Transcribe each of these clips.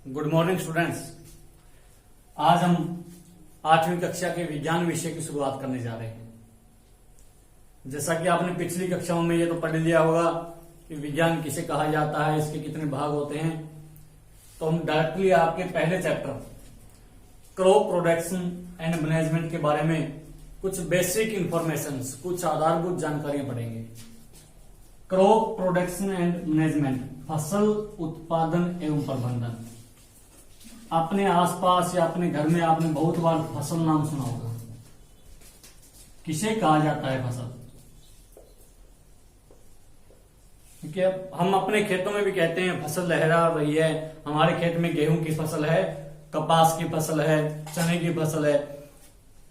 Good morning students. आज हम 8वीं कक्षा के विज्ञान विषय की शुरुआत करने जा रहे हैं। जैसा कि आपने पिछली कक्षाओं में ये तो पढ़ लिया होगा कि विज्ञान किसे कहा जाता है, इसके कितने भाग होते हैं। तो हम डायरेक्टली आपके पहले chapter crop production and management के बारे में कुछ बेसिक इंफॉर्मेशन, कुछ आधारभूत जानकारियां पढ़ेंगे। क्रॉप प्रोडक्शन एंड मैनेजमेंट, फसल उत्पादन एवं प्रबंधन। अपने आसपास या अपने घर में आपने बहुत बार फसल नाम सुना होगा। किसे कहा जाता है फसल? क्योंकि हम अपने खेतों में भी कहते हैं फसल लहरा रही है, हमारे खेत में गेहूं की फसल है, कपास की फसल है, चने की फसल है।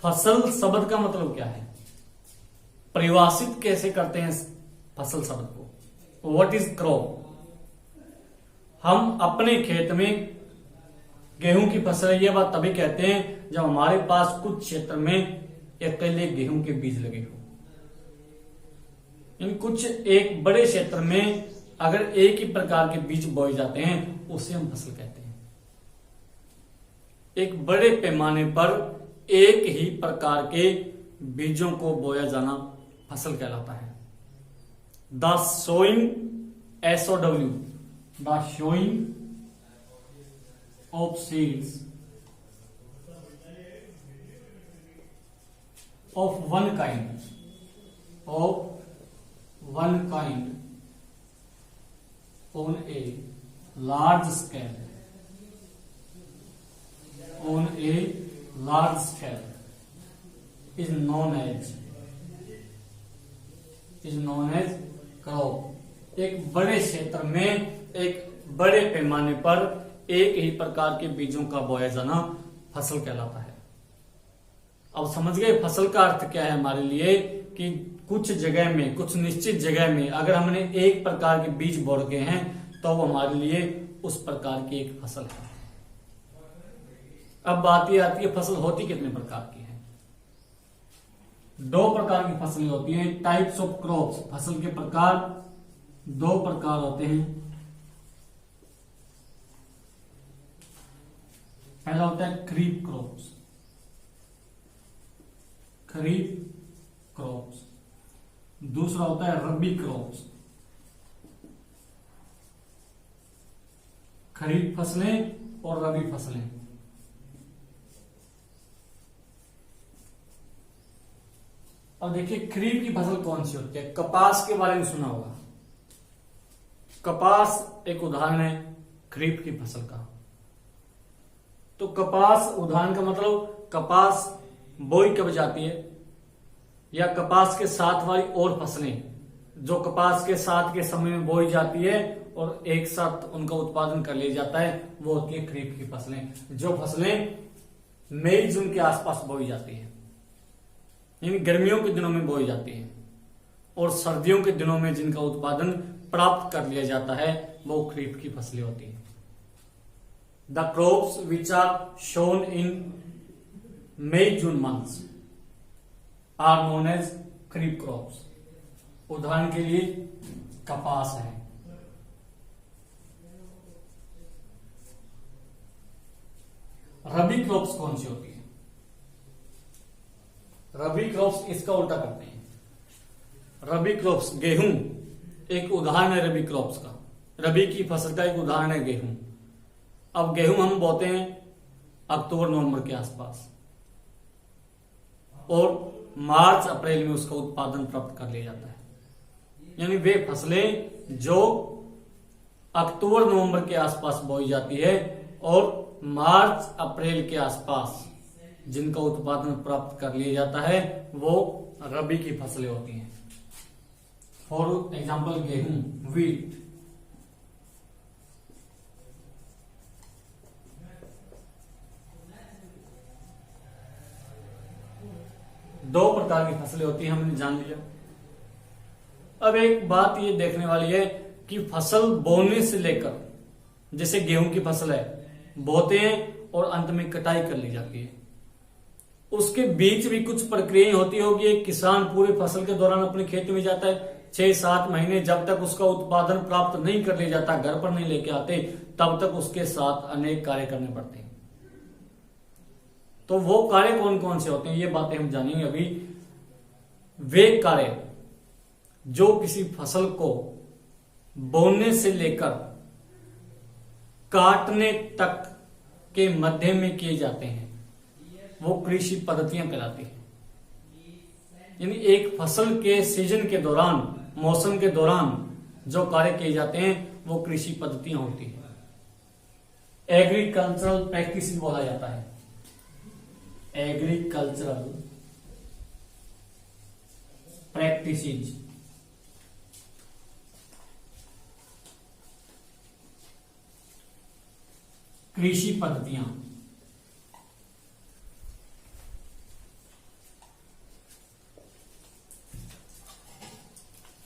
फसल शब्द का मतलब क्या है? परिभाषित कैसे करते हैं फसल शब्द को? What is crop? हम अपने खेत में गेहूं की फसल है, ये बात तभी कहते हैं जब हमारे पास कुछ क्षेत्र में अकेले गेहूं के बीज लगे हो। इन कुछ एक बड़े क्षेत्र में अगर एक ही प्रकार के बीज बोए जाते हैं उसे हम फसल कहते हैं। एक बड़े पैमाने पर एक ही प्रकार के बीजों को बोया जाना फसल कहलाता है। The sowing SOW, the sowing of seeds of one kind on a large scale is known as crop। एक बड़े क्षेत्र में एक बड़े पैमाने पर एक ही प्रकार के बीजों का बोया जाना फसल कहलाता है। अब समझ गए फसल का अर्थ क्या है हमारे लिए, कि कुछ जगह में, कुछ निश्चित जगह में अगर हमने एक प्रकार के बीज बो रखे हैं तो वो हमारे लिए उस प्रकार की एक फसल है। अब बात ये आती है फसल होती कितने प्रकार की है? 2 प्रकार की फसलें होती हैं। टाइप्स ऑफ क्रॉप्स, फसल के प्रकार 2 प्रकार होते हैं। पहला होता है खरीफ क्रॉप्स, दूसरा होता है रबी क्रॉप्स। खरीफ फसलें और रबी फसलें। अब देखिए खरीफ की फसल कौन सी होती है? कपास के बारे में सुना होगा। कपास एक उदाहरण है खरीफ की फसल का। तो कपास उदाहरण का मतलब कपास बोई कब जाती है, या कपास के साथ वाली और फसलें जो कपास के साथ के समय में बोई जाती है और एक साथ उनका उत्पादन कर लिया जाता है, वो होती है खरीफ की फसलें। जो फसलें मई जून के आसपास बोई जाती है, यानी गर्मियों के दिनों में बोई जाती है, और सर्दियों के दिनों में जिनका उत्पादन प्राप्त कर लिया जाता है वो खरीफ की फसलें होती है। The crops which are shown in May-June months are known as kharif crops। उदाहरण के लिए कपास है, रबी क्रॉप्स कौन सी होती है? रबी क्रॉप्स इसका उल्टा करते हैं। रबी क्रॉप्स, गेहूं एक उदाहरण है रबी क्रॉप्स का। रबी की फसल का एक उदाहरण है गेहूं। अब गेहूं हम बोते हैं अक्टूबर नवंबर के आसपास, और मार्च अप्रैल में उसका उत्पादन प्राप्त कर लिया जाता है। यानी वे फसलें जो अक्टूबर नवंबर के आसपास बोई जाती है और मार्च अप्रैल के आसपास जिनका उत्पादन प्राप्त कर लिया जाता है वो रबी की फसलें होती हैं। फॉर एग्जाम्पल गेहूं, व्हीट। दो प्रकार की फसलें होती हैं, हमने जान लिया। अब एक बात ये देखने वाली है कि फसल बोने से लेकर, जैसे गेहूं की फसल है, बोते हैं और अंत में कटाई कर ली जाती है, उसके बीच भी कुछ प्रक्रियाएं होती होगी। एक किसान पूरे फसल के दौरान अपने खेत में जाता है, 6-7 महीने जब तक उसका उत्पादन प्राप्त नहीं कर लिया जाता, घर पर नहीं लेके आते, तब तक उसके साथ अनेक कार्य करने पड़ते हैं। तो वो कार्य कौन कौन से होते हैं, ये बातें हम जानेंगे अभी। वे कार्य जो किसी फसल को बोने से लेकर काटने तक के मध्य में किए जाते हैं, वो कृषि पद्धतियां कहलाती हैं। यानी एक फसल के सीजन के दौरान, मौसम के दौरान जो कार्य किए जाते हैं वो कृषि पद्धतियां होती हैं। एग्रीकल्चरल प्रैक्टिस बोला जाता है। एग्रीकल्चरल प्रैक्टिसेस कृषि पद्धतियां।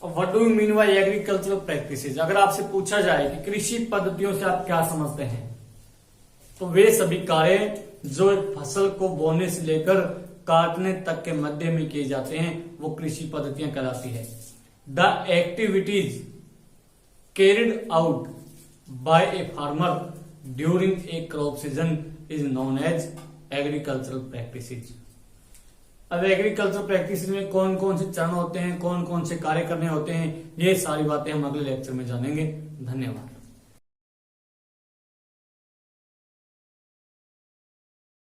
What do you mean by agricultural practices? अगर आपसे पूछा जाए कि कृषि पद्धतियों से आप क्या समझते हैं, तो वे सभी कार्य जो एक फसल को बोने से लेकर काटने तक के मध्य में किए जाते हैं वो कृषि पद्धतियां कहलाती है। The activities carried out by a farmer during a crop season is known as agricultural practices. अब एग्रीकल्चर प्रैक्टिस में कौन कौन से चरण होते हैं, कौन कौन से कार्य करने होते हैं, ये सारी बातें हम अगले लेक्चर में जानेंगे। धन्यवाद।